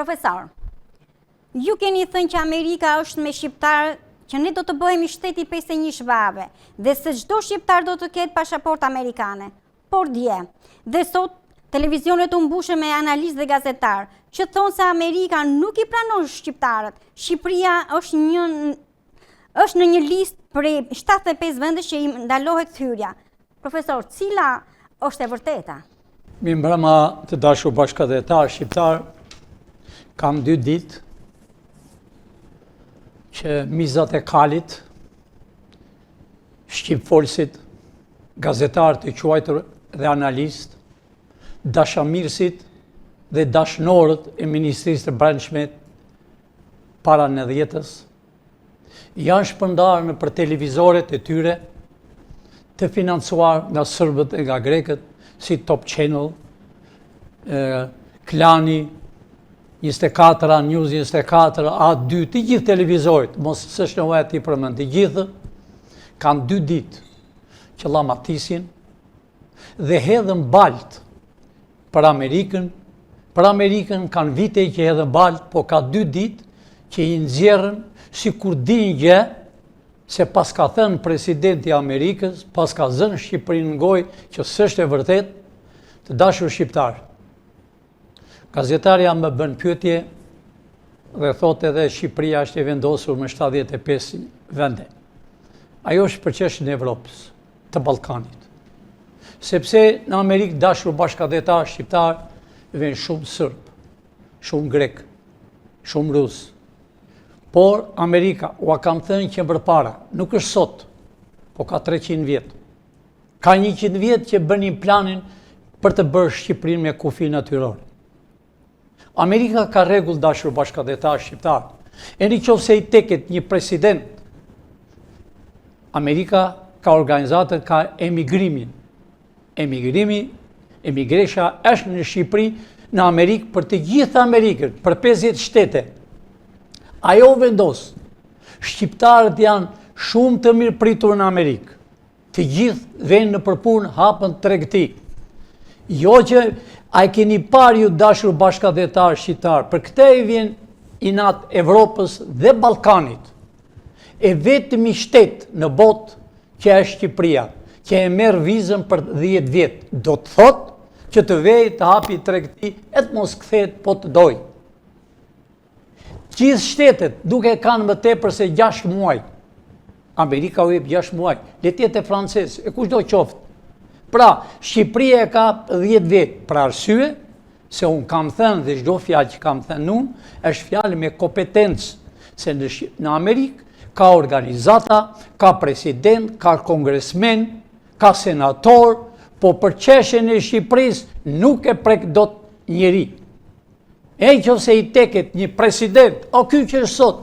Profesor, ju keni thënë që Amerika është me shqiptarë që ne do të bëhemi shteti 51 shvave dhe se çdo shqiptar do të ketë pasaportë amerikane. Por dje, dhe sot televizionet u mbushën me analistë dhe gazetarë që thonë se Amerika nuk i pranon shqiptarët. Shqipëria është në një listë prej 75 vendesh që i ndalohet hyrja. Profesor, cila është e vërteta? Mirëmbrëma të dashur bashkëdhetar shqiptar, kam 2 ditë që mizat e kalit, shqipfolësit, gazetarët e quajtur dhe analist, dashamirësit dhe dashnorët e Ministrisë të Brendshme para 90-s, janë shpërndarë në për televizoret e tyre të financuar nga sërbët e nga grekët, si Top Channel, Klani, 24, News 24, A2, të gjithë televizorit, mos s'është në vajt i përmend, të gjithë kanë 2 ditë që llamatisjen dhe hedhën balt për Amerikën. Për Amerikën kanë vite që hedhën balt, po ka 2 ditë që i nxjerrën si kur din gjë, se pas ka thënë presidenti Amerikës, pas ka zënë Shqipërinë në gojë që s'është e vërtet, të dashur shqiptar. Gazetarja më bën pyetje dhe thotë edhe Shqipëria është e vendosur me 75 vende. Ajo është për çështjen e Evropës, të Ballkanit. Sepse në Amerikë, dashur bashkëdhetar shqiptar, vjen shumë serb, shumë grek, shumë rus. Por Amerika, ua kam thënë që përpara, nuk është sot, po ka 300 vjet. Ka 100 vjet që bënin planin për të bërë Shqipërinë me kufi natyrore. Amerika ka rregull, dashur bashkëdhetar shqiptar. E nëse i teket një president, Amerika ka organizatën, ka emigrimin. Emigresha është në Shqipëri, në Amerikë, për të gjithë Amerikën, për 50 shtete. Ajo vendos, shqiptarët janë shumë të mirë pritur në Amerikë. Të gjithë vënë në përpunë, hapën tregti. Jo që a i keni parë ju dashur bashkëdhetar shqiptar, për këtë i vjen inat Evropës dhe Ballkanit. E vetëmi shtet në botë që është Shqipëria, që e merr vizën për 10 vjet, do të thotë që të vejë të hapi tregti, e të mos kthehet po të dojë. Gjithë shtetet duke kanë më tepër se 6 muaj. Amerika u jep 6 muaj, le të jetë francez, e kushdo qoftë. Pra, Shqipëria e ka 10 vjet, për arsye se unë kam thënë dhe çdo fjalë që kam thënë unë, është fjalë me kompetencë, se në Amerikë ka organizata, ka president, ka kongresmen, ka senator, po për çështjen e Shqipërisë nuk e prek dot njeri. E që se i teket një president, o ky që është sot,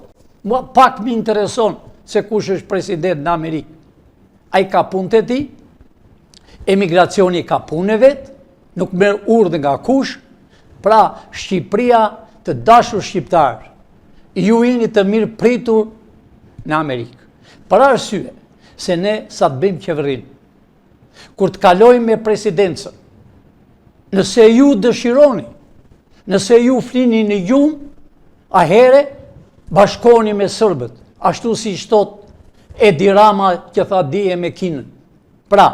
pak më intereson se kush është president në Amerikë. A i ka punë të ti, emigracioni ka punë e vetë, nuk merr urdhë nga kush, pra Shqipëria të dashur shqiptarë, ju jeni të mirë pritur në Amerikë. Për arsye, se ne sa të bëjmë qeverinë, kur të kalojmë me presidencën, nëse ju dëshironi, nëse ju flini në gjumë, ahere bashkoni me sërbët, ashtu si shtot Edi Rama që tha dije me kinën. Pra,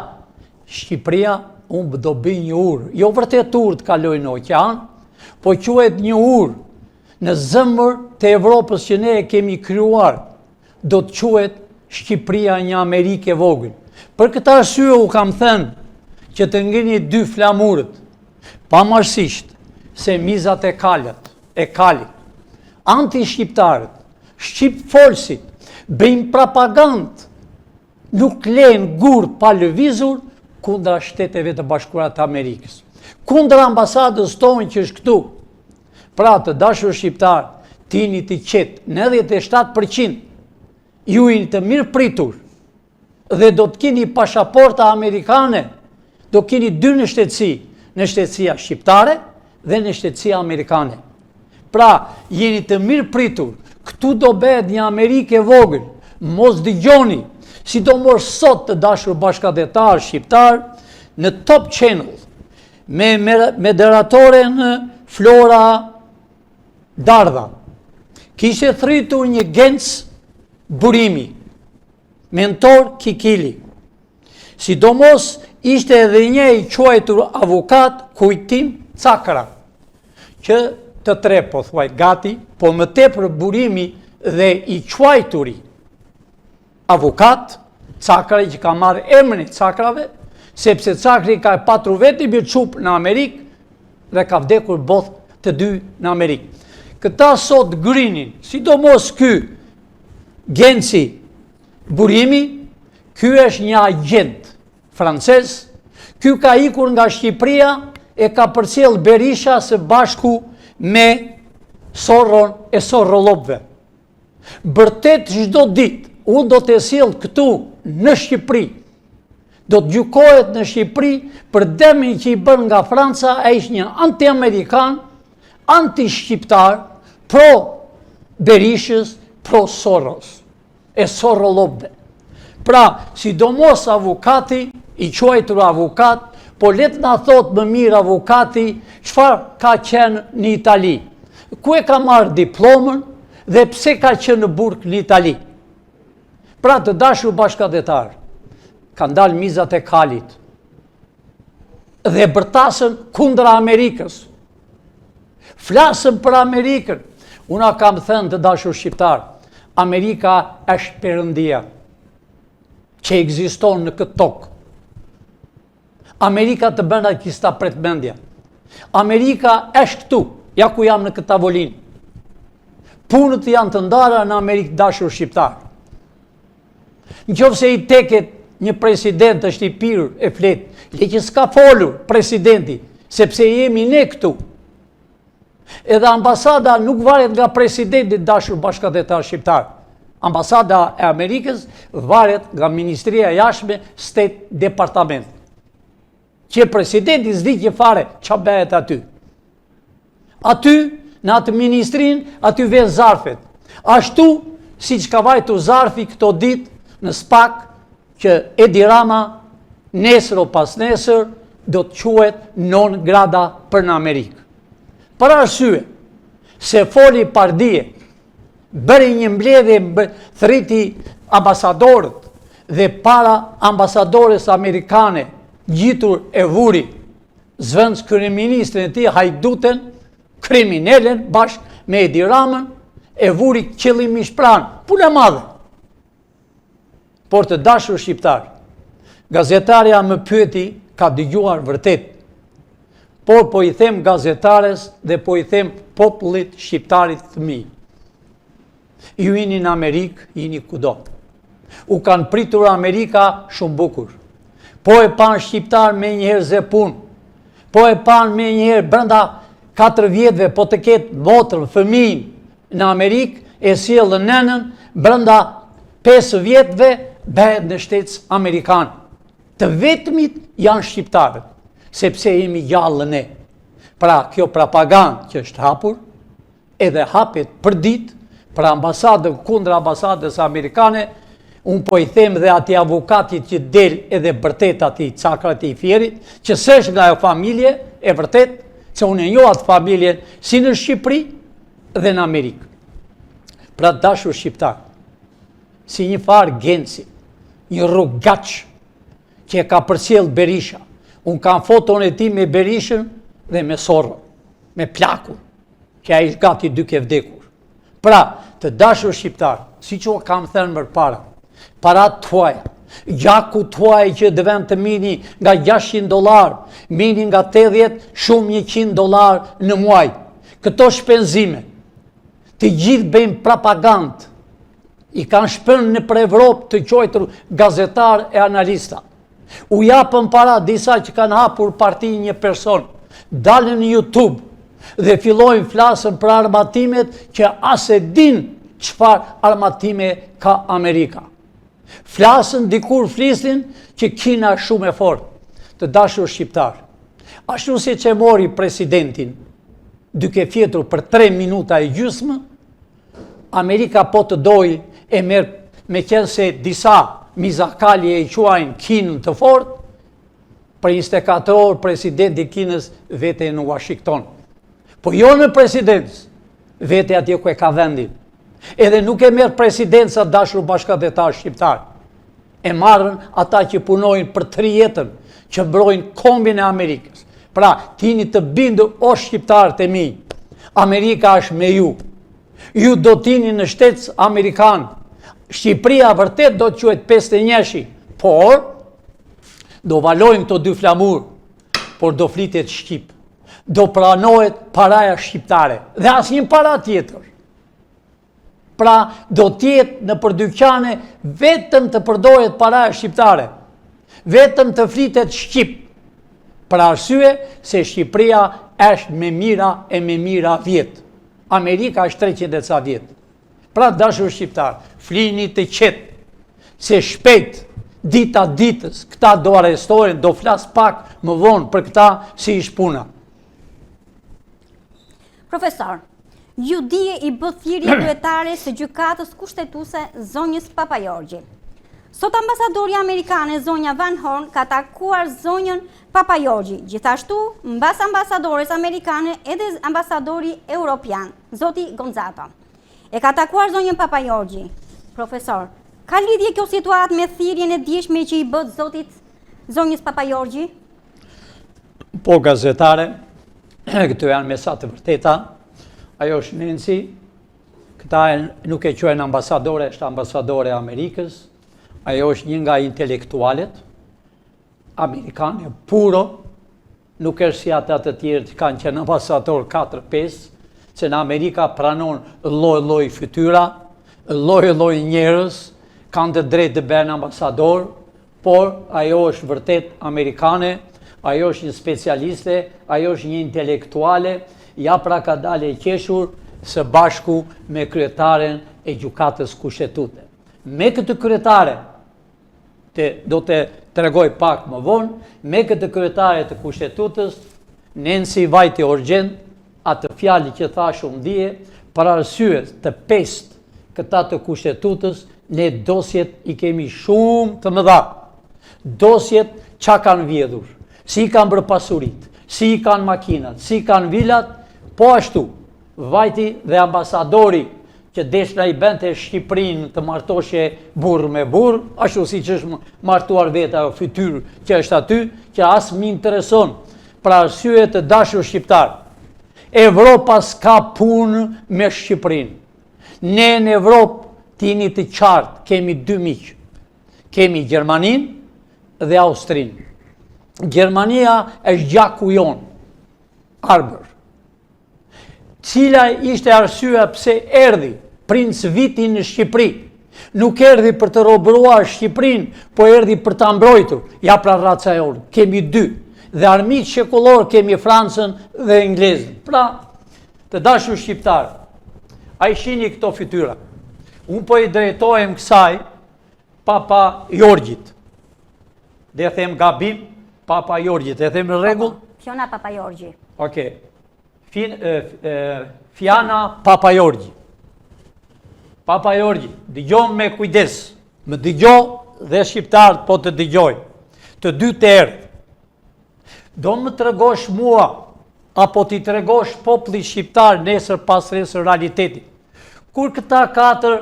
Shqipëria unë do bëj një urë, jo vërtet urë të kaloj në oqean, po quhet një urë në zëmbër të Evropës që ne e kemi krijuar, do të quhet Shqipëria një Amerikë e vogël. Për këtë arsye u kam thënë që të ngeni 2 flamurët, pamarësisht se mizat e kalit, anti-shqiptarët, shqipfolësit, bëjmë propagandë, nuk lejnë gur pa lëvizur kundra shteteve të bashkuara të Amerikës. Kundra ambasadës tonë që është këtu. Pra të dashur shqiptar, tini të qetë, 97% ju jeni të mirë pritur dhe do të keni pasaporta amerikane, do keni 2 në shtetësi, në shtetësia shqiptare dhe në shtetësia amerikane. Pra, jeni të mirë pritur, këtu do bëhet një Amerikë e vogël, mos dëgjoni, sidomos sot të dashur bashkëdhetar shqiptar, në Top Channel, me moderatoren Flora Dardha, kishe thritur një Genc Burimi, mentor Kikili. Sidomos ishte edhe një i quajtur avokat Kujtim Cakra, që të tre po thuaj gati, po më tepër Burimi dhe i quajturi avokat Cakra, që ka marrë emrin e Cakrave, sepse Cakri ka patru veti birçup në Amerikë dhe ka vdekur both të dy në Amerikë. Këta sot grinin, sidomos ky Genci Burimi, ky është një agent francez, ky ka ikur nga Shqipëria e ka përcjell Berisha së bashku me Sorron e Sorrolopëve. Bërtet çdo ditë unë do të sjell këtu në Shqipëri, do të gjykohet në Shqipëri për dëmin që i bën nga Franca. Ai ishte një anti-amerikan, anti-shqiptar, pro Berishës, pro Soros e Sorrolopëve. Pra, sidomos avokati, i quajtur avokat, po let na thot më mirë avokati çfarë ka qenë në Itali, ku e ka marrë diplomën dhe pse ka qenë në burg në Itali. Pra, të dashur bashkëdhetar, kanë dalë mizat e kalit dhe bërtasën kundër Amerikës. Flasën për Amerikën. Una kam thënë të dashur shqiptar, Amerika është perëndia që ekziston në këtë tokë. Amerika të bënda kista pret mendja. Amerika është këtu, ja ku jam në këtë tavolinë. Punët janë të ndara në Amerikë, dashur shqiptar. Nëse i teket një president është i pirur e flet, le që s'ka folur presidenti, sepse jemi ne këtu. Edhe ambasada nuk varet nga presidenti, dashur bashkëdhetar shqiptar. Ambasada e Amerikës varet nga Ministria e Jashtme, State Departament. Që presidenti s'di që fare ç'a bëhet aty. Aty, në atë ministrin, aty vjen zarfet. Ashtu, si që ka vajtu zarfi këto ditë në SPAK, që Edi Rama, nesër o pas nesër, do të quhet non grata për në Amerikë. Për arsye, se foli pardije, bëri një mbledhje, thriti ambasadorët dhe para ambasadores amerikane, gjitur e vuri, zvënds kryeministrin e tij hajduten, kriminelen, bashkë me Edi Ramën, e vuri qëllimisht pranë, punë e madhe. Por të dashur shqiptar, gazetarja më pyeti, ka dëgjuar vërtet, por po i them gazetares dhe po i them popullit shqiptarit të mi. Ju jeni në Amerikë, jeni kudo. U kanë pritur Amerika shumë bukur. Po e pan shqiptar me njëherë zepun, po e pan me njëherë brenda 4 vjetëve, po të ketë motrën, fëmijën në Amerikë, e sjellë nënën, brenda 5 vjetëve bëhet në shtetës amerikanë. Të vetmit janë shqiptarët, sepse jemi gjallë ne. Pra, kjo propagandë që është hapur, edhe hapet për ditë, për ambasadën kundër ambasadës amerikane, unë po i them dhe ati avokatit që del edhe vërtet ati Cakrat i Fierit, që s'është nga e familje, e vërtet, që unë e njoh atë familjen si në Shqipëri dhe në Amerikë. Pra dashur shqiptar, si një farë Genci, një rrugaç që e ka përcjell Berisha. Unë kam foton e ti me Berishën dhe me Sorrën, me plakun, që a ishtë gati duke vdekur. Pra, të dashur shqiptar, si që kam thënë më para, parat tuaja, gjaku tuaj që dëven të mini nga $600, mini nga 80, shumë $100 në muaj. Këto shpenzime, të gjithë bëjmë propagandë, i kanë shpënë në për Evropë të quajtur gazetar e analista. U japën para disa që kanë hapur parti një person, dalën në YouTube dhe fillojnë flasën për armatimet që as e din çfarë armatime ka Amerika. Flasën dikur flisin që Kina është shumë e fortë. Të dashur shqiptar, ashtu si që mori presidentin duke fjetur për 3 minuta e gjysmë, Amerika po të dojë e merë me qenë se disa mizakalje i quajnë Kinën të fort, për 24 orë presidenti Kinës vete në Washington. Po jo në presidencë, vete atje ku e ka vendin. Edhe nuk e merë presidenca dashur bashkëdhetar shqiptar. E marrën ata që punojnë për 3 jetën, që mbrojnë kombin e Amerikës. Pra, tini të bindur o shqiptarët e mi, Amerika është me ju. Ju do tini në shtetës Amerikanë. Shqipëria vërtet do të quhet 51-shi, por do valojnë këto 2 flamur, por do flitet shqip. Do pranohet paraja shqiptare dhe asnjë para tjetër. Pra, do tjetë në përdyqane vetëm të përdoret paraja shqiptare, vetëm të flitet shqip, për arsye se Shqipëria është me mira e me mira vjetë. Amerika është 300 e ca vjetë. Pra, dashur shqiptar, flini të qetë, se shpejt, dita ditës, këta do arrestohen, do flas pak më vonë për këta si ish puna. Profesor, ju dije i bë thirrje kryetare së gjykatës kushtetuese zonjës Papajorgji. Sot ambasadori amerikane zonja Van Horn ka takuar zonjën Papajorgji, gjithashtu mbas ambasadores amerikane edhe ambasadori europian, zoti Gonzato. E ka takuar zonjën Papajorgji. Profesor, ka lidhje kjo situatë me thirrjen e dieshme që i bët zotit zonjës Papajorgji? Po, gazetare, këto janë mesat të vërteta. Ajo është Nancy, këta nuk e quajnë ambasadore, është ambasadore e Amerikës. Ajo është një nga intelektualet amerikane puro, nuk është si ata të tjerë që kanë qenë ambasador 4-5, se në Amerika pranon lloj-lloj fytyra, lloj-lloj njerëz, kanë të drejtë të bëhen ambasador, por ajo është vërtet amerikane, ajo është një specialiste, ajo është një intelektuale, ja pra ka dalë e qeshur së bashku me kryetaren e gjykatës kushtetuese. Me këtë kryetare, do të tregoj pak më vonë, me këtë kryetare të kushtetutës, Nancy vajti urgjent atë fjalë që thash unë dje, për arsye të pestë këta të kushtetutës, ne dosjet i kemi shumë të mëdha. Dosjet çka kanë vjedhur, si i kanë bërë pasurit, si i kanë makinat, si i kanë vilat, po ashtu, vajti dhe ambasadori që deshna i bente Shqipërinë të martoshe burr me burr, ashtu si që është martuar veta o fytyrë që është aty, që asë më intereson për arsye të dashur shqiptar. Evropa s'ka punë me Shqipërinë. Ne në Evropë tini të qartë kemi 2 miqë. Kemi Gjermaninë dhe Austrinë. Gjermania është gjaku jonë, Arbër. Cila ishte arsyeja pse erdhi princ Viti në Shqipëri. Nuk erdhi për të robëruar Shqipërinë, po erdhi për ta mbrojtur. Ja pra raca e orë. Kemi 2. Dhe armiq shekullor kemi Francën dhe Englezën. Pra, të dashur shqiptar, a i shini këto fytyra. Unë po i drejtohem kësaj Papa Jorgjit. Dhe them gabim, Papa Jorgjit. E them në rregull? Fiona Papajorgji. Okej. Fiana Papajorgji. Papajorgji, dëgjoj me kujdes. Më dëgjoj dhe shqiptarët po të dëgjoj. Të dy të erdhë. Do më tregosh mua, apo ti tregosh popullit shqiptar nesër pas nesër realitetit. Kur këta 4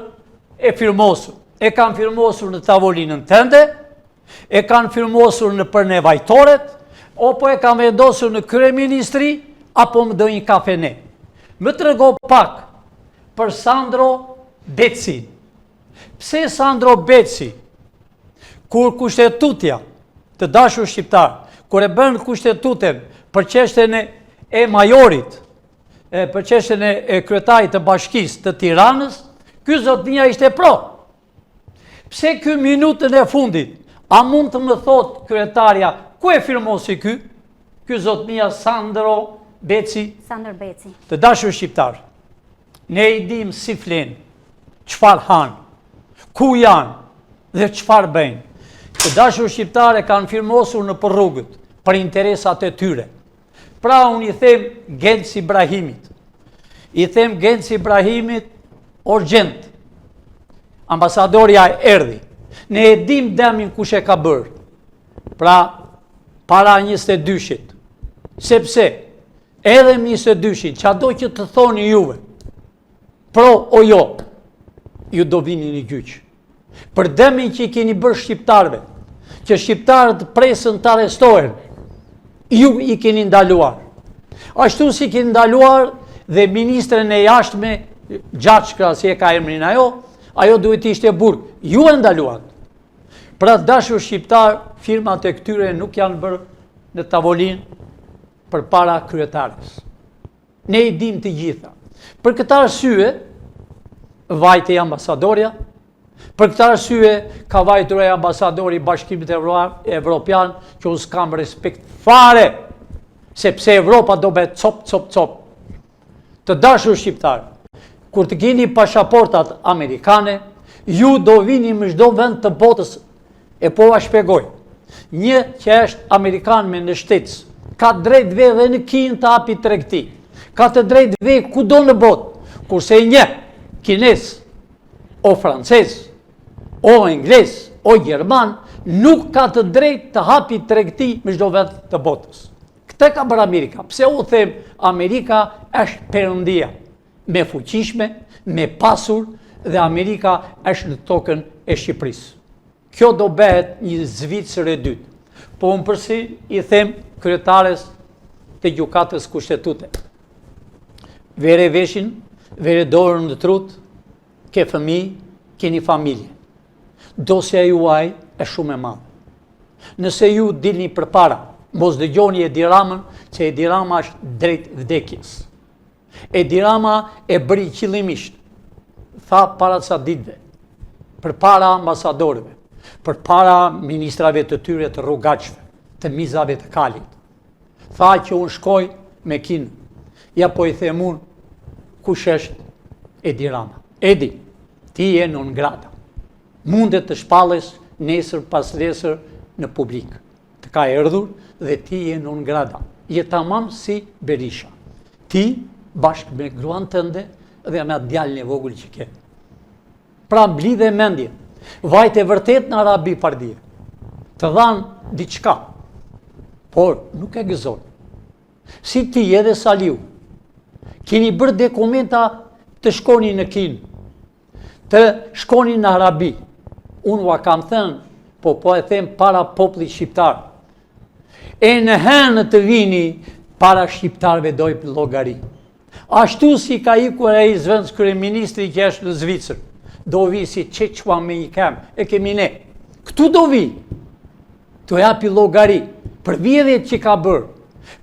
e firmosur, e kanë firmosur në tavolinën tënde, e kanë firmosur në për nevajtoret, apo e kanë vendosur në kryeministri, apo më do një kafene. Më trego pak për Sandro Becin. Pse Sandro Beci, kur kushtetutja të dashur shqiptar, kur e bën kushtetuten për çështjen e majorit, për çështjen e kryetarit të bashkisë të Tiranës, ky zotnia ishte pro. Pse ky minutën e fundit, a mund të më thot kryetarja, ku e firmosi ky? Ky zotnia Sandro Beci. Sandro Beci. Të dashur shqiptar, ne i dim si flen, çfarë han, ku janë dhe çfarë bëjnë. Të dashur shqiptare kanë firmosur në për rrugët për interesat e tyre. Pra unë i them Genci Ibrahimit. I them Genci Ibrahimit urgjent. Ambasadorja erdhi. Ne e dim demin kush e ka bërë. Pra para 22-shit. Sepse edhe 22-shit, çado që të thoni juve, pro o jo, ju do vini një gjyq. Për dëmin që i keni bërë shqiptarve, që shqiptarët presën të arrestohen, ju i keni ndaluar. Ashtu si keni ndaluar dhe ministrën e jashtme, Gjatshka, si e ka emrin ajo duhet ishte burg. Ju e ndaluat. Pra dashur shqiptar, firmat e këtyre nuk janë bërë në tavolinë për para kryetarës. Ne i dim të gjitha. Për këtë arsye, vajte ambasadorja, për këtë arsye ka vajtur e ambasadori i Bashkimit Evropian, që unë s'kam respekt fare, sepse Evropa do bëhet cop. Të dashur shqiptar, kur të keni pasaportat amerikane, ju do vini në çdo vend të botës, e po a shpjegoj. Një që është amerikan me në shtetës, ka drejt ve dhe në Kinë të hapi tregti, ka të drejt ve kudo në botë, kurse një kines, o francez, o ingles, o gjerman, nuk ka të drejt të hapi tregti me çdo vend të botës. Këtë ka bërë Amerika. Pse u them Amerika është perëndia, me fuqishme, me pasur, dhe Amerika është në tokën e Shqipërisë. Kjo do bëhet një Zvicër e dytë. Po unë përsi i them kryetares të gjykatës kushtetuese. Vere veshin, vere dorën në trut, ke fëmijë, keni familje. Dosja juaj është shumë e madhe. Nëse ju dilni përpara, mos dëgjoni Edi Ramën, që Edi Rama është drejt vdekjes. Edi Rama e bëri qëllimisht, tha para ca ditëve, për para ambasadorëve, për para ministrave të tyre të rrugaqve, të mizave të kalit. Tha që unë shkoj me kinë. Ja po i them unë, kush është Edi Rama? Edi, ti je non grata. Mundet të shpallesh nesër pas nesër në publik. Të ka erdhur dhe ti je non grata. Je tamam si Berisha. Ti, bashkë me gruan tënde dhe me atë djalin e vogël që ke. Pra mblidhe mendje, vajte vërtet në Arabi Pardije, të dhanë diçka, por nuk e gëzon. Si ti edhe Saliu, keni bërë dokumenta të shkoni në Kinë, të shkoni në Arabi. Unë va kam thënë, po e them para popullit shqiptar. E në henë të vini, para shqiptarve doj për llogari. Ashtu si ka ikur ai zëvendës kryeministri që është në Zvicër, do vi si qequa me i kem, e kemi ne. Këtu do vi, të japi llogari për vjedhjet që ka bërë,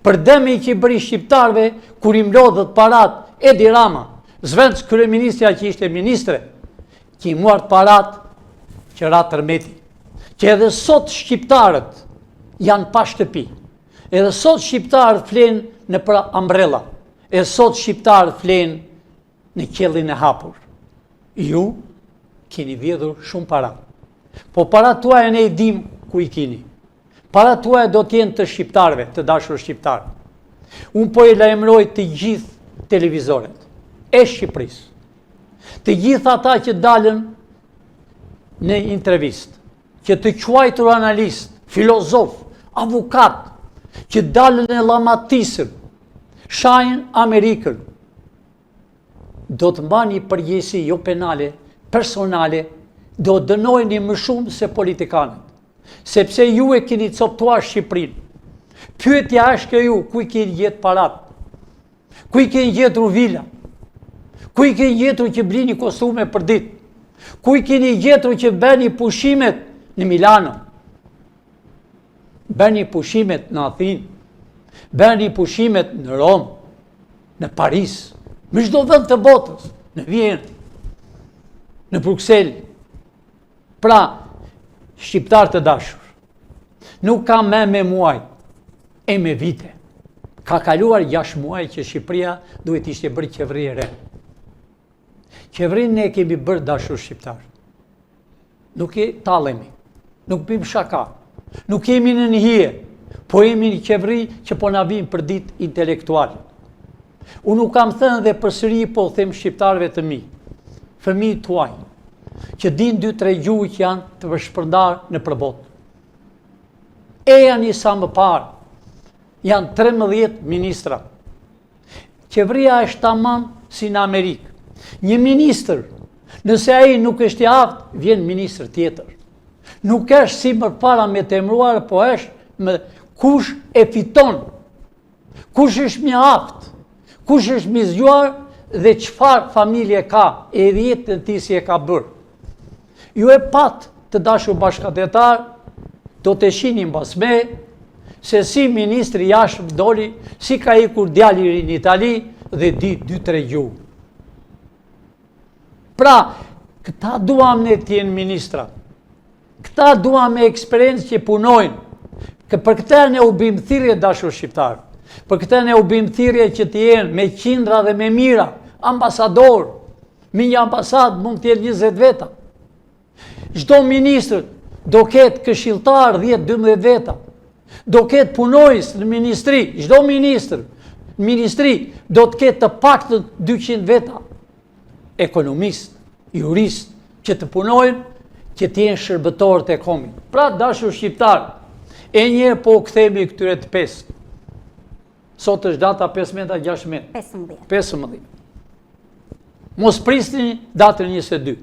për dëmi që i bëri shqiptarve, kur i mlodhët parat Edi Rama, zëvendës kryeministrja që ishte ministre, që i muart parat që ra tërmeti, që edhe sot shqiptarët janë pa shtëpi, edhe sot shqiptarët flenë në për ambrella, e sot shqiptarët flenë në qellin e hapur. Ju keni vjedhur shumë para. Po para tuaj ne i dim ku i keni. Para tuaj do t'jenë të shqiptarëve, të dashur shqiptarë. Unë po e lajmëroj të gjithë televizoret e Shqipërisë. Të gjithë ata që dalën në intervistë, që të quajtur analist, filozof, avukat, që dalën e llamatisën, shajnë Amerikën, do të mbani përgjegjësi jo penale, personale, do dënojni më shumë se politikanët, sepse ju e keni coptuar Shqipërinë. Pyetja është kjo ju, ku i keni gjetur parat? Ku i keni gjetur vila? Ku i keni gjetur që blini kostume për ditë? Ku i keni gjetur që bëni pushimet në Milano? Bëni pushimet në Athinë? Bëni pushimet në Rom, në Paris, me çdo vend të botës, në Vjenë, në Bruxelles. Pra, shqiptar të dashur, nuk ka me muaj, e me vite. Ka kaluar 6 muaj që Shqipëria duhet ishte bërë qeveri e re. Qeverinë ne kemi bërë dashur shqiptar. Nuk e tallemi, nuk bëjmë shaka, nuk kemi në hije, po jemi një qeveri që po na vijnë për ditë intelektuale. Unë nuk kam thënë dhe përsëri po them shqiptarëve të mi, fëmijët tuaj, që din 2-3 gjuhë që janë të vëshpërndar në përbot. E janë sa më parë, janë 13 ministra. Qeveria është tamam si në Amerikë. Një ministër, nëse ai nuk është i aftë, vjen ministër tjetër. Nuk është si përpara me të emëruar, po është me kush e fiton, kush është më i aftë, kush është më i zgjuar dhe çfarë familje ka, e rjetën ti si e ka bërë. Ju e pat të dashur bashkëtetar, do të shihni mbas me se si ministri jashtëm doli, si ka ikur djali i ri në Itali dhe di 2-3 gjuhë. Pra, këta duam ne të jenë ministra. Këta duam me eksperiencë që punojnë. Për këta ne u bim thirrje dashur shqiptar. Për këta ne u bim thirrje që të jenë me qindra dhe me mira, ambasador. Me një ambasad mund të jenë 20 veta. Çdo ministër do ketë këshilltar 10-12 veta. Do ketë punojës në ministri, çdo ministër në ministri do të ketë të paktën 200 veta. Ekonomist, jurist, që të punojnë, që të jenë shërbëtorë të kombit. Pra, dashur shqiptar, e njerë po kthehemi këtyre të 5. Sot është data 15-16. 15. Mos prisni datën 22.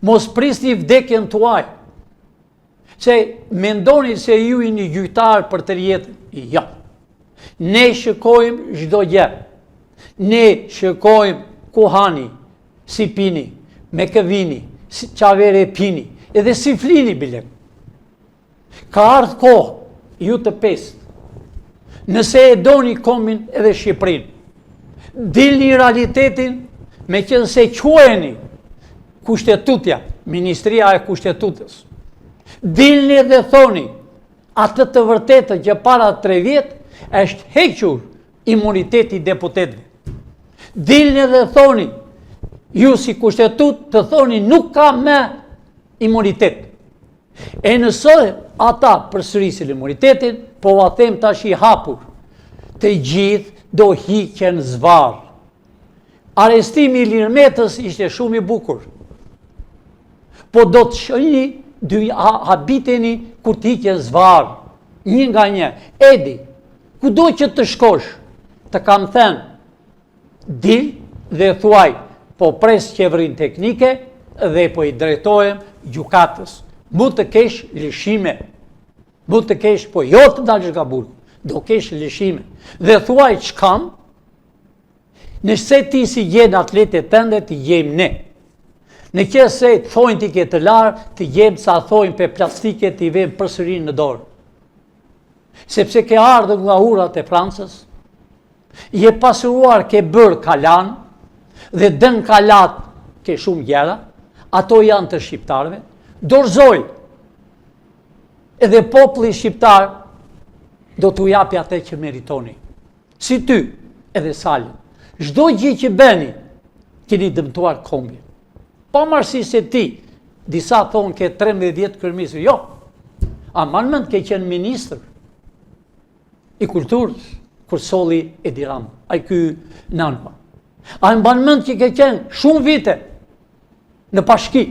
Mos prisni vdekjen tuaj. Se mendoni se ju i një gjyqtar për të jetën. Ja. Ne shikojmë çdo gjë. Ne shikojmë ku hani, si pini, me këvini, si qavere pini, edhe si flini bile. Ka ardhë kohë, ju të 5. Nëse e doni kombin edhe Shqipërinë, dilni realitetin me qenë se quajeni kushtetutja, Ministria e Kushtetutës. Dilni dhe thoni atë të vërtetën që para 3 vjet është hequr imuniteti deputetëve. Dilni dhe thoni, ju si kushtetut të thoni nuk ka me imunitet. E nëse ata përsërisin imunitetin, po va them tash i hapur, të gjithë do hiqen zvarr. Arestimi i Ilir Metës ishte shumë i bukur. Po do të shihni, habiteni kur të hiqen zvarr, një nga një. Edi, kudo që të shkosh, të kam thënë, dil dhe thuaj, po pres qeverin teknike dhe po i drejtohem gjykatës. Mund të kesh lëshime. Mund të kesh, po jo të dalësh nga burgu, do kesh lëshime. Dhe thuaj ç'kam, nëse ti si gjen atletet tënde, ti jem ne. Në qëse se të thojnë ti ke të larë, ti jem sa thojnë pe plastike, ti vem përsëri në dorë. Sepse ke ardhur nga urat e Francës, je pasuruar ke bërë kalan, dhe dën kalat ke shumë gjera, ato janë të shqiptarve, dorëzoj, edhe populli shqiptar do t'u japi atë që meritoni. Si ty, edhe Sali, çdo gjë që bëni, keni dëmtuar kombin. Pavarësisht se ti, disa thonë ke 13 vjet kryeministër, jo, aman mend ke qenë ministër i kulturës, kur solli Edi Rama, ai ky Nanva. A e mban mend që ke qenë shumë vite në pashki?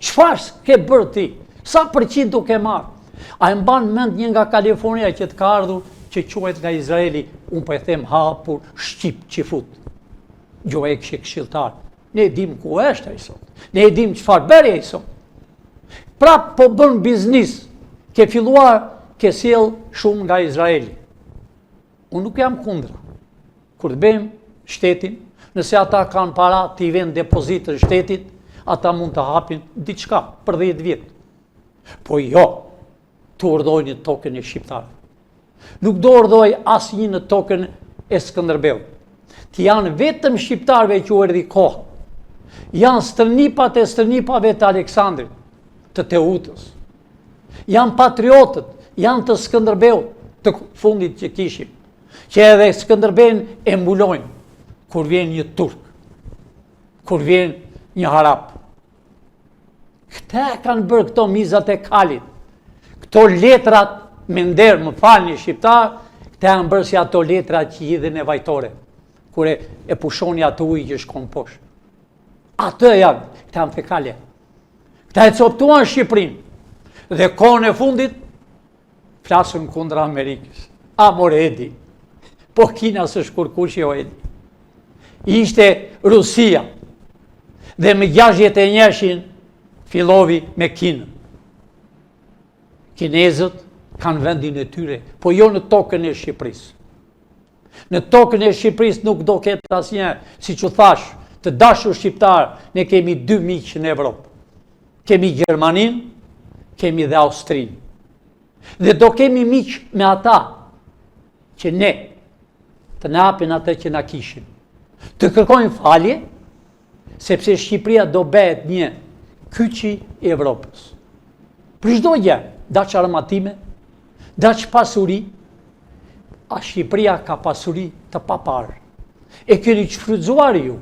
Çfarë ke bërë ti? Sa përqind do ke marrë? A e mban mend një nga Kalifornia që të ka ardhur, që quhet nga Izraeli, unë po e them hapur, shqip qifut. Jo e kështë këshilltar. Ne e dim ku është ai sot. Ne e dim çfarë bëri ai sot. Pra po bën biznis, ke filluar, ke sjell shumë nga Izraeli. Unë nuk jam kundra. Kur të bëjmë shtetin, nëse ata kanë para të i vend depozitë në shtetit, ata mund të hapin diçka për 10 vjet. Po jo, të urdhojnë tokën e shqiptarëve. Nuk do urdhoj asnjë në tokën e Skënderbeut. Të janë vetëm shqiptarëve që u erdhi kohë. Janë stërnipat e stërnipave të Aleksandrit, të Teutës. Janë patriotët, janë të Skënderbeut, të fundit që kishim, që edhe Skënderbeun e mbulojnë. Kur vjen një turk, kur vjen një arab. Këta kanë bërë këto mizat e kalit, këto letrat me nder, më falni shqiptar, këta kanë bërë si ato letrat që hidhen e vajtore, kur e pushoni atë ujë që shkon poshtë. Atë janë, këta janë fekale. Këta e coptuan Shqipërinë. Dhe kohën e fundit, flasën kundra Amerikës. A more Edi, po Kina së shkurkushi o Edi. ishte Rusia. Dhe më 61 fillovi me Kinën. Kinezët kanë vendin e tyre, po jo në tokën e Shqipërisë. Në tokën e Shqipërisë nuk do ketë asnjë, siç u thash, të dashur shqiptar, ne kemi 2 miq në Evropë. Kemi Gjermaninë, kemi dhe Austrinë. Dhe do kemi miq me ata që ne të na japin atë që na kishin. Të kërkojnë falje, sepse Shqipëria do bëhet një kyçi i Evropës. Për çdo gjë, daç armatime, daç pasuri, a Shqipëria ka pasuri të paparë. E keni shfrytzuar ju,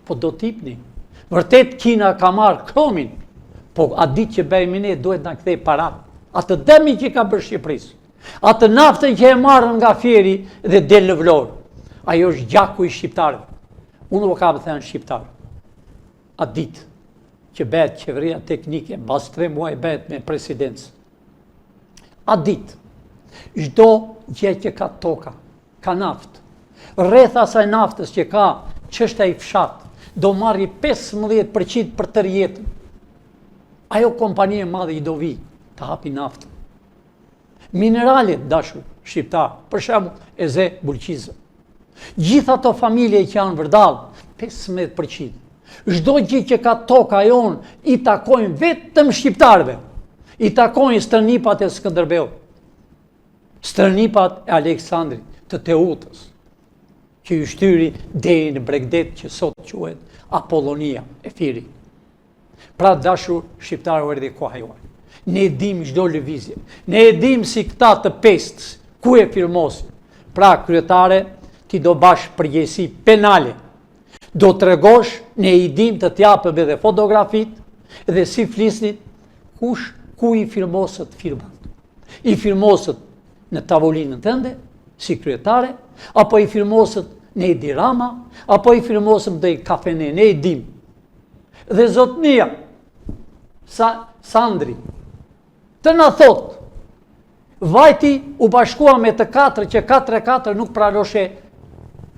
po do t'ipni. Vërtet Kina ka marrë kromin, po a ditë që bëjmë ne duhet na kthej para. Atë dëmi që ka bërë Shqipërisë, atë naftën që e marrën nga fieri dhe del në Vlorë. Ajo është gjaku i shqiptarëve. Unë u kam thënë shqiptar. A ditë që bëhet qeveria teknike, mbas 3 muaj bëhet me presidencë. A ditë, çdo gjë që ka toka, ka naftë. Rreth asaj naftës që ka çështja i fshat, do marri 15% për tërë jetën. Ajo kompani e madhe i do vi të hapi naftën. Mineralet, dashur shqiptar, për shembull Eze Bulqize. Gjitha ato familje që janë vërdall, 15%. Çdo gjë që ka toka jonë i takojnë vetëm shqiptarëve. I takojnë stërnipat e Skënderbeut, stërnipat e Aleksandrit, të Teutës, që i shtyri deri në Bregdet që sot quhet Apollonia e Firi. Pra dashur shqiptarë, erdhi koha juaj. Ne e dim çdo lëvizje. Ne e dim si këta të pestës, ku e firmosin. Pra kryetare, ti do bash përgjegjësi penale. Do të tregosh, ne i dim të t'japëm edhe fotografit dhe si flisnit ku i firmosët firmat. I firmosët në tavolinën tënde, si kryetare, apo i firmosët në Edi Rama, apo i firmosëm dhe i kafene, ne i dim. Dhe zotnia, Sandri, të na thot, vajti u bashkua me të 4, që 4 nuk praroshe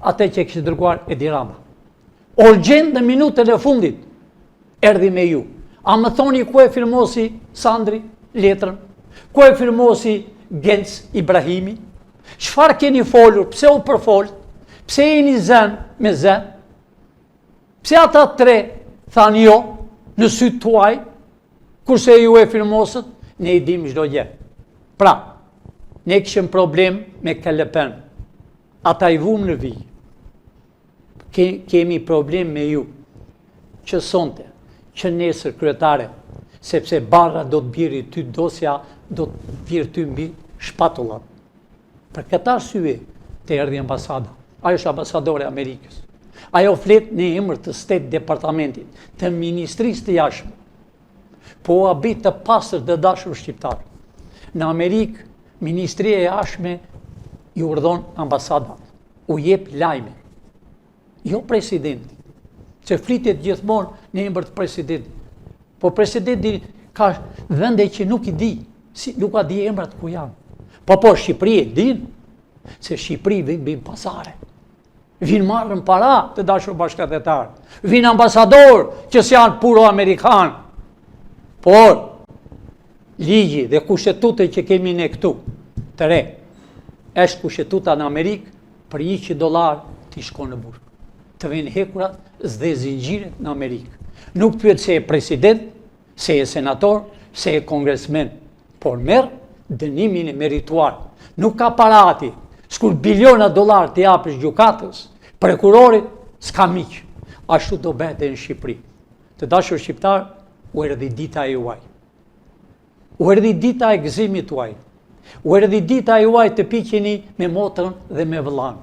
atë që kishte dërguar Edi Rama. Orgjen në minutën e fundit, erdhi me ju. A më thoni ku e firmosi Sandri letrën? Ku e firmosi Genc Ibrahimi? Çfarë keni folur? Pse u përfolt? Pse jeni zën me zën? Pse ata 3 thanë jo në sytë tuaj, kurse ju e firmosët? Ne i dim çdo gjë. Pra, ne kishim problem me KLP-n. Ata i vumë në vijë. Kemi problem me ju, që sonte, që nesër kryetare, sepse barra do të biri ty dosja, do të biri ty mbi shpatullat. Për këtë arsye të erdhi ambasada. Ajo është ambasadore e Amerikës. Ajo flet në emër të State Departamentit, të Ministrisë të Jashtme. Po u habit të pastër të dashur shqiptar. Në Amerikë, Ministria e Jashtme i urdhon ambasadat, u jep lajme. Jo presidenti, që flitet gjithmonë në emër të presidentit. Po presidenti ka vende që nuk i di, nuk ka di emrat ku janë. Po Shqipëri e din, se Shqipëri vinë pasare. Vinë marrën para të dashur bashkëtetarë. Vinë ambasador që s'janë puro amerikanë. Por, ligji dhe kushtetutë që kemi ne këtu, të re, është kushtetuta në Amerikë, për $100 t'i shkon në burg. Të vjen hekurat dhe zinxhiret në Amerikë. Nuk pyet se e president, se e senator, se e kongresmen, por merr dënimin e merituar. Nuk ka parati, s'kur biliona $, të japësh gjykatës, prokurorit, s'ka miq. Ashtu do bëhet në Shqipëri. Të dashur shqiptar, u erdhi dita e juaj. U erdhi dita e gëzimit tuaj. U erdhi dita e juaj të piqeni me motrën dhe me vëllain.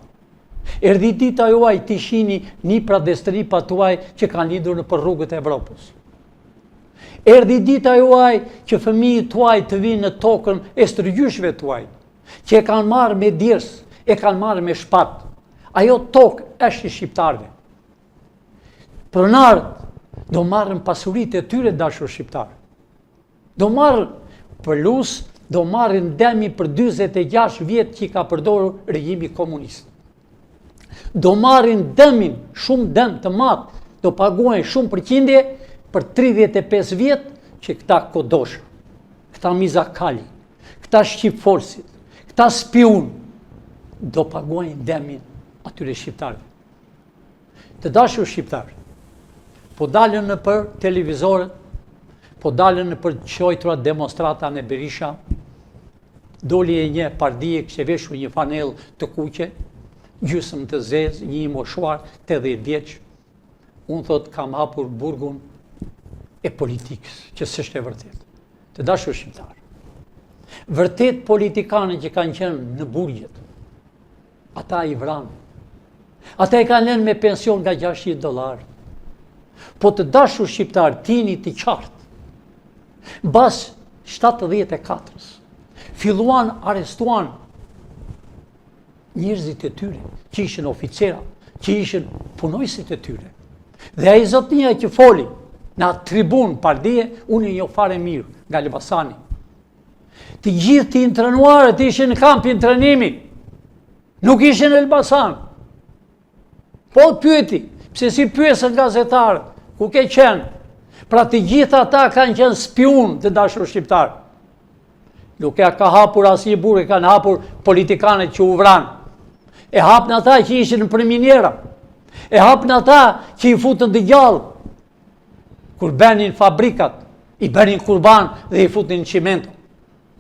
Erdhi dita juaj të shihni nipra dhe stripat tuaj që kanë lindur në rrugët e Evropës. Erdhi dita juaj që fëmijët tuaj të vinë në tokën e stërgjyshve tuaj, që e kanë marrë me dirs, e kanë marrë me shpat. Ajo tokë është e shqiptarëve. Pronarët do marrën pasuritë e tyre dashur shqiptarë. Do marrën plus, do marrën demi për 46 vjetë që i ka përdorur regjimi komunist. do marrin dëmin, shumë dëm të madh, do paguajnë shumë përqindje për 35 vjet që këta kodosh, këta mizakali, këta shqipforsit, këta spiun, do paguajnë dëmin atyre shqiptarëve. Të dashur shqiptarë, po dalën në për televizorët, po dalën në për qojtura demonstrata në Berisha, doli e një pardije kështë veshur një fanel të kuqe, gjysmë të zezë, një moshuar 80 vjeç. Unë thot kam hapur burgun e politikës, që s'është e vërtet. Të dashur shqiptarë, vërtet politikanë që kanë qenë në burgjet, ata i vranë. Ata e kanë lënë me pension nga $600. Po të dashur shqiptarë, tini të qartë, bas 74-ës, filluan arestuan njerëzit e tyre, që ishin oficera, që ishin punojësit e tyre. Dhe ai zotnia që foli në atë tribun pardije, unë një fare mirë nga Elbasani. Të gjithë të intrenuarët ishin në kampin trajnimi, nuk ishin në Elbasan. Po të pyeti, pse si pyesën gazetarët, ku ke qenë? Pra të gjithë ata kanë qenë spiun të dashur shqiptarë. Nuk e ka hapur asnjë burg, kanë hapur politikanët që u vranë. E hapën ata që ishin në përminjera. E hapën ata që i futën të gjallë. Kur benin fabrikat, i benin kurban dhe i futën në qimento.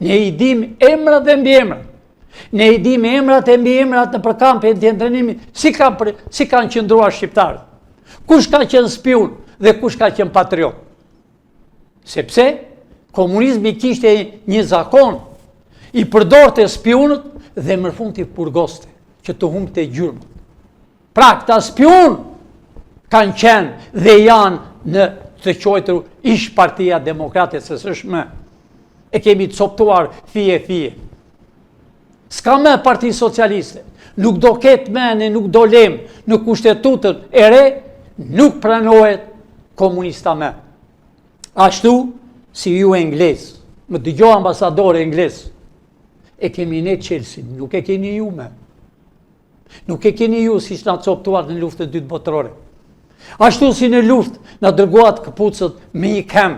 Ne i dim emrat dhe mbi emrat. Ne i dim emrat e mbi emrat në përkampe të ndërnimit, si kanë qëndruar shqiptarët. Kush ka qenë spiun dhe kush ka qenë patriot. Sepse komunizmi kishte një zakon, i përdorte spionët dhe më fund i purgoste, që të humbte gjurmët. Pra këta spion kanë qenë dhe janë në të quajtur ish Partia Demokrate, se s'është më. E kemi coptuar fije. S'ka më Parti Socialiste, nuk do ketë më, nuk do lem në kushtetutën e re, nuk pranohet komunista më. Ashtu si ju englez, më dëgjoj ambasador englez, e kemi ne Chelsea, nuk e keni ju me. Nuk e keni ju si shna coptuar në luftën e dytë botërore. Ashtu si në luftë na dërguat këpucët me një kem,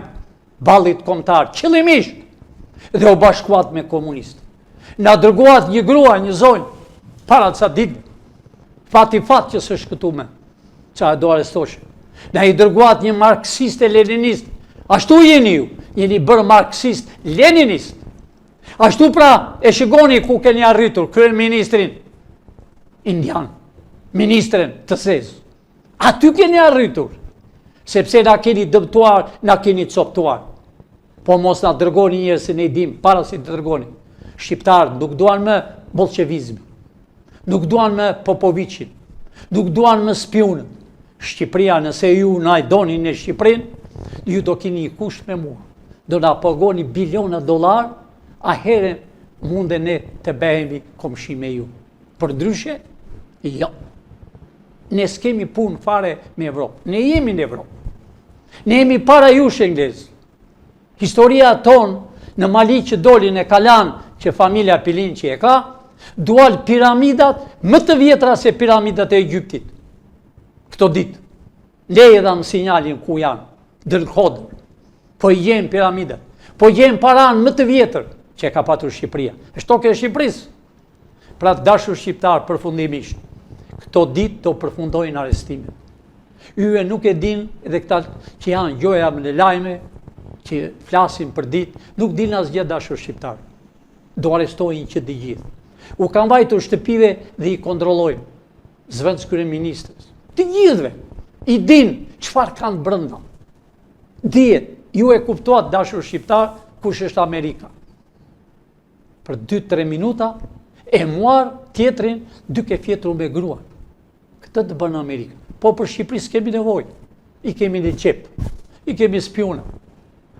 ballit kombëtar, qëllimisht, dhe u bashkuat me komunistë. Na dërguat një grua, një zonjë, para ca ditë, fat që së shkëtume, qa e do arestoshe. Na i dërguat një marksist e leninist, ashtu jeni ju, jeni bërë marksist, leninist. Ashtu pra e shikoni ku keni arritur, kryen ministrin indian, ministrin të sezë. Aty keni arritur, sepse na keni dëmtuar, na keni coptuar. Po mos na dërgoni njerëz se ne i dim, para se të dërgoni. Shqiptarët nuk duan më bolshevizmin, nuk duan më Popovicin, nuk duan më spionët. Shqipëria, nëse ju na i doni në Shqipërinë, ju do keni një kusht me mua. Do na pagoni biliona dollar, a herë munde ne të behemi komshi me ju. Për ndryshe, jo. Ne s'kemi punë fare me Evropë. Ne jemi në Evropë. Ne jemi para jush englezë. Historia tonë në Mali që doli në Kalan, që familja Pilin që e ka, dual piramidat më të vjetra se piramidat e Egyptit. Këto ditë. Leje dham sinjalin ku janë, dërkodër. Po i jenë piramidat. Po jenë paran më të vjetër që e ka patur Shqipëria. E shtoke e Shqipërisë. Pra të dashur shqiptar përfundimisht. Këto ditë do përfundojnë arestimet. Yje nuk e din edhe këta që janë gjoja në lajme, që flasin për ditë, nuk din asgjë dashur shqiptar. Do arestojnë që të gjithë. U kanë vajtur shtëpive dhe i kontrollojnë. Zëvendës kryeministrës. Të gjithëve. I din çfarë kanë brenda. Dihet, ju e kuptuat dashur shqiptar, kush është Amerika. Për 2-3 minuta e muar tjetrin duke fjetur me gruan. Këtë të bën Amerika. Po për Shqipëri s'kemi nevojë. I kemi në qep. I kemi spiona.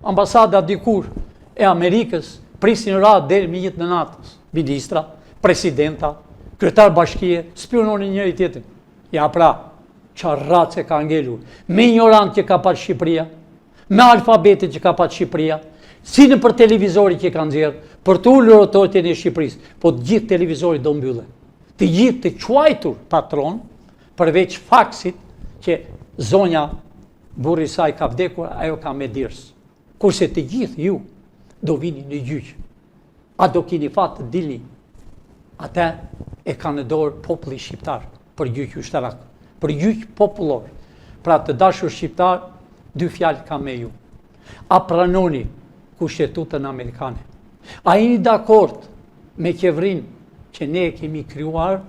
Ambasada dikur e Amerikës prisin radhë deri me jetë në natës. Ministra, presidenta, kryetar bashkie, spiononin njëri tjetrin. Ja pra, çfarë race ka ngelur. Me ignorant që ka pat Shqipëria, me alfabetit që ka pat Shqipëria, si në për televizori që kanë nxjerrë, për të ullur autoritetin e Shqipërisë, po të gjithë televizori do mbyllen. të gjithë të quajtur patron, përveç faksit që zonja burri saj ka vdekur, ajo ka me dirs. Kurse të gjithë ju do vini në gjyq. A do keni fat të dilni? Ata e ka në dorë populli shqiptar për gjyq ushtarak, për gjyq popullor. Pra të dashur shqiptar, dy fjalë ka me ju. A pranoni kushtetutën amerikane? A jeni dakord me qeverinë që ne e kemi krijuar,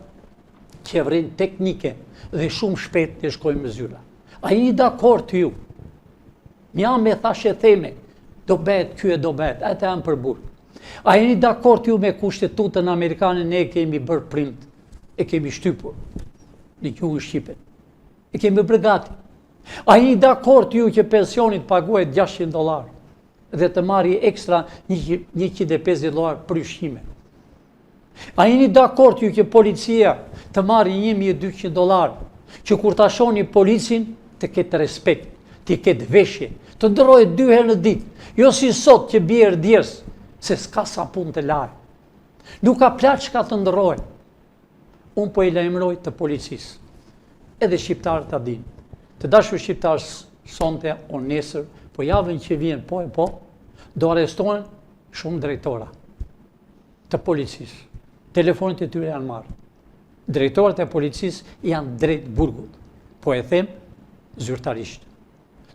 qeverinë teknike dhe shumë shpejt të shkojmë në zyra? A jeni dakord ju? Mja me thashe theme, do bëhet, ky e do bëhet, ata janë për burg. A jeni dakord ju me kushtetutën amerikane ne e kemi bërë prind, e kemi shtypur në gjuhën shqipe, e kemi bërë gati? A jeni dakord ju që pensionit paguhet $600 dhe të marri ekstra $150 për ushqime? A jeni dakord ju që policia të marri $1.200, që kur ta shoni policin të ketë respekt, të ketë veshje, të ndërrohet 2 herë në ditë, jo si sot që bjerë djes, se s'ka sa pun të lajë. Nuk ka plaç ka të ndërrohet. Unë po i lajmëroj të policisë, edhe shqiptarët ta dinë. Të dashur shqiptarë sonte o nesër, po javën që vjen po, do arrestohen shumë drejtora të policisë. Telefonit e tyre janë marrë. Drejtorët e policisë janë drejt burgut. Po e them zyrtarisht.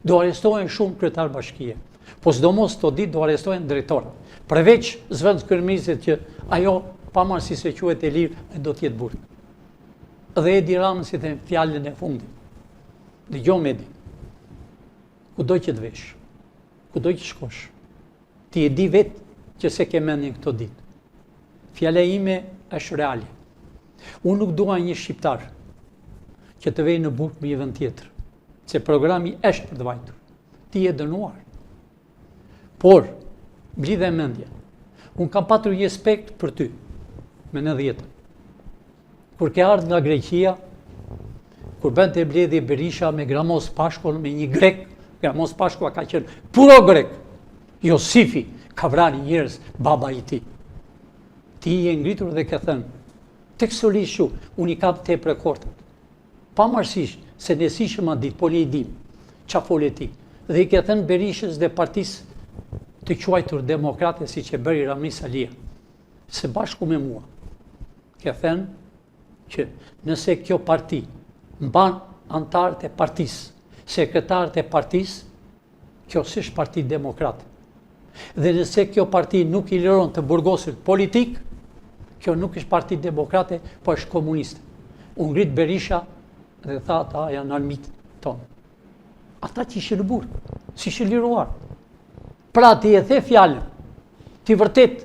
Do arrestohen shumë kryetar bashkie. Po sidomos të ditë do arrestohen drejtora. Përveç zëvendës kryeministrit që ajo pavarësisht se quhet e lirë, do të jetë burg. Dhe Edi Rama si them fjalën e fundit. Dëgjoj Edi. Kudo që të vesh, kudo që shkosh, ti e di vetë që se ke mendin këto ditë. Fjala ime është reale. Unë nuk dua një shqiptar që të vejë në burg me një vend tjetër, se programi është për të vajtur. Ti je dënuar. Por, mblidhe mendje, unë kam patur një respekt për ty, me 90-ën. Kur ke ardhur nga Greqia, kur bënte mbledhje Berisha me Gramos Pashkon, me një grek, Gramos Pashko ka qenë puro grek, Josifi ka vrarë njerëz, baba i tij. Ti je ngritur dhe ke thënë, tekstualisht shu, unë i kam tepër kortët. Pavarësisht se ne sishëm atë ditë, po ne i dim çfarë fole ti. Dhe i ke thënë Berishës dhe partisë të quajtur demokrate siç e bëri Rami Salia, se bashku me mua ke thënë që nëse kjo parti mban antarët e partisë, sekretarët e partisë, kjo s'është parti demokrate. Dhe nëse kjo parti nuk i liron të burgosit politik, kjo nuk është parti demokrate, po është komuniste. U ngrit Berisha dhe tha ata janë armiqtë tonë. Ata që ishin në burg, si ishin liruar. Pra ti e the fjalën, ti vërtet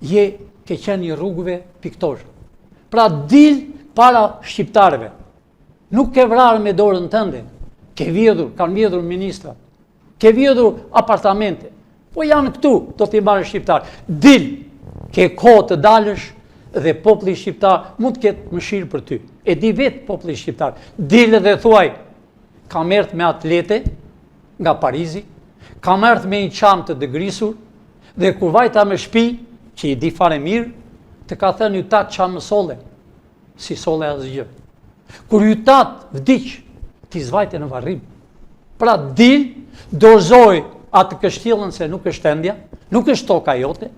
je ke qenë një rrugëve piktor. Pra dil para shqiptarëve. Nuk ke vrarë me dorën tënde, ke vjedhur, kanë vjedhur ministra, ke vjedhur apartamente, po janë këtu, do t'i marrë shqiptar. Dil, ke kohë të dalësh dhe populli shqiptar mund të ketë mëshirë për ty. E di vetë populli shqiptar. Dil dhe thuaj, kam erdhur me atlete nga Parizi, kam erdhur me një çantë të dëgrisur dhe kur vajta me shtëpi, që i di fare mirë, të ka thënë ju tatë çfarë më solle, si solle asgjë. Kur ju tatë vdiq, ti zvajte në varrim. Pra dil, dorëzoj atë kështjellën se nuk është endja, nuk është toka jote,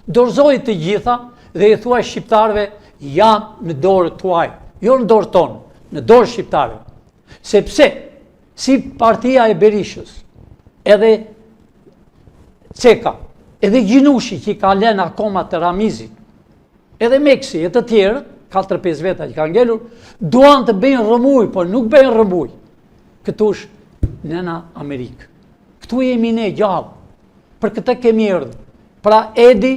dorëzoj të gjitha dhe i thuaj shqiptarëve janë në dorë tuaj, jo në dorë tonë, në dorë shqiptarëve. Sepse, si partia e Berishës, edhe Ceka, edhe Gjinushi që i ka lënë akoma të Ramizit, edhe Meksi e të tjerë, 4-5 veta që ka ngelur, duan të bëjnë rëmuj, po nuk bëjnë rëmuj. Këtu është nëna Amerikë. Këtu jemi ne gjallë. Për këtë kemi erdhur. Pra Edi,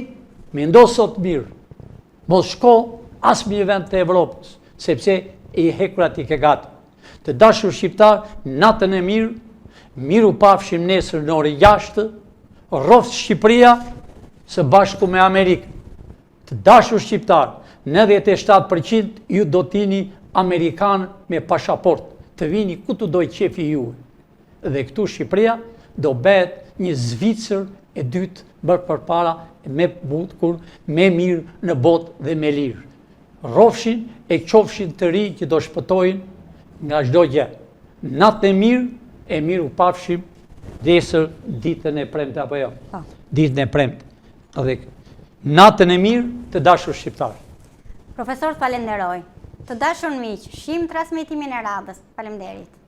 mendo sot mirë. Mos shko as në një vend të Evropës, sepse i hekurat i ke gati. Të dashur shqiptar, natën e mirë, miru pafshim nesër në orë 6, rroft Shqipëria së bashku me Amerikën. Të dashur shqiptar, 97% ju do t'jini Amerikanë me pasaport, të vini ku të doj qefi juve. Dhe këtu Shqipëria do bëhet një Zvicër e dytë bërë përpara me bukur, me mirë në botë dhe me lirë. rrofshin e qofshin të ri që do shpëtojnë nga çdo gjë. Natën e mirë u pafshim nesër ditën e premte apo jo? Ditën e premte. Dhe natën e mirë të dashur shqiptar. Profesor, falenderoj. Të dashur miq, shihim transmetimin e radhës. Faleminderit.